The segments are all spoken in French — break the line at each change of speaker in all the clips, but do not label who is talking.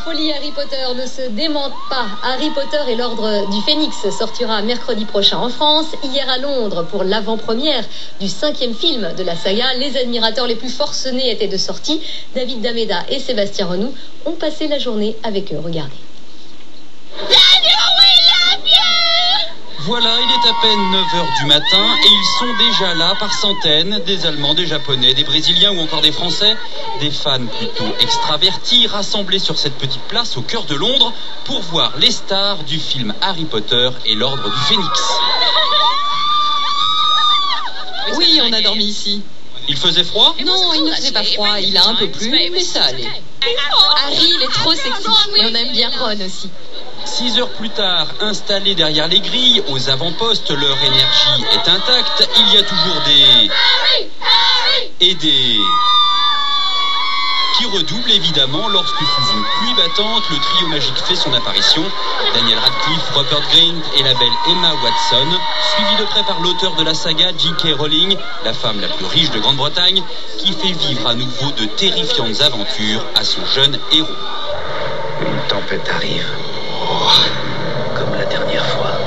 folie Harry Potter ne se démente pas. Harry Potter et l'Ordre du Phénix sortira mercredi prochain en France. Hier à Londres pour l'avant-première du 5e film de la saga. Les admirateurs les plus forcenés étaient de sortie. David Dameda et Sébastien Renoux ont passé la journée avec eux. Regardez.
Voilà, il est à peine 9h du matin et ils sont déjà là par centaines, des Allemands, des Japonais, des Brésiliens ou encore des Français, des fans plutôt extravertis rassemblés sur cette petite place au cœur de Londres pour voir les stars du film Harry Potter et l'Ordre du Phénix.
Oui, on a dormi ici.
Il faisait froid?
Non, il ne faisait pas froid, il a un peu plu, mais ça allait. Harry, il est trop sexy et on aime bien Ron aussi.
6 heures plus tard, installés derrière les grilles, aux avant-postes, leur énergie est intacte. Il y a toujours des qui redoublent évidemment lorsque sous une pluie battante, le trio magique fait son apparition. Daniel Radcliffe, Rupert Grint et la belle Emma Watson, suivis de près par l'auteur de la saga J.K. Rowling, la femme la plus riche de Grande-Bretagne, qui fait vivre à nouveau de terrifiantes aventures à son jeune héros.
Une tempête arrive. Comme la dernière fois.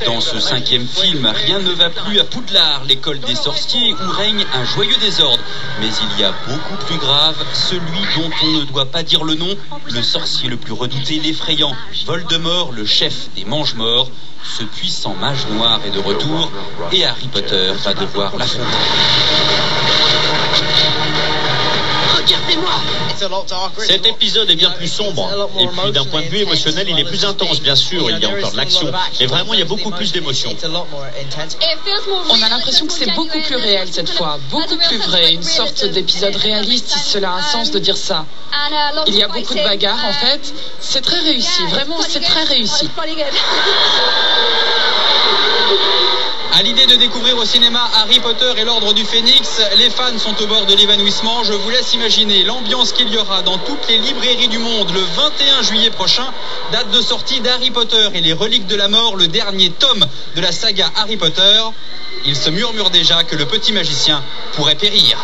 Dans ce 5e film, rien ne va plus à Poudlard, l'école des sorciers, où règne un joyeux désordre. Mais il y a beaucoup plus grave, celui dont on ne doit pas dire le nom, le sorcier le plus redouté, l'effrayant, Voldemort, le chef des Mange-Morts. Ce puissant mage noir est de retour, et Harry Potter va devoir l'affronter.
Regardez-moi!
Cet épisode est bien plus sombre. Et puis d'un point de vue émotionnel, il est plus intense, bien sûr. Il y a encore de l'action. Mais vraiment, il y a beaucoup plus d'émotions.
On a l'impression que c'est beaucoup plus réel cette fois, beaucoup plus vrai, une sorte d'épisode réaliste si cela a un sens de dire ça. Il y a beaucoup de bagarres en fait. C'est très réussi, vraiment c'est très réussi.
À l'idée de découvrir au cinéma Harry Potter et l'Ordre du Phénix, les fans sont au bord de l'évanouissement. Je vous laisse imaginer l'ambiance qu'il y aura dans toutes les librairies du monde le 21 juillet prochain. Date de sortie d'Harry Potter et les Reliques de la Mort, le dernier tome de la saga Harry Potter. Il se murmure déjà que le petit magicien pourrait périr.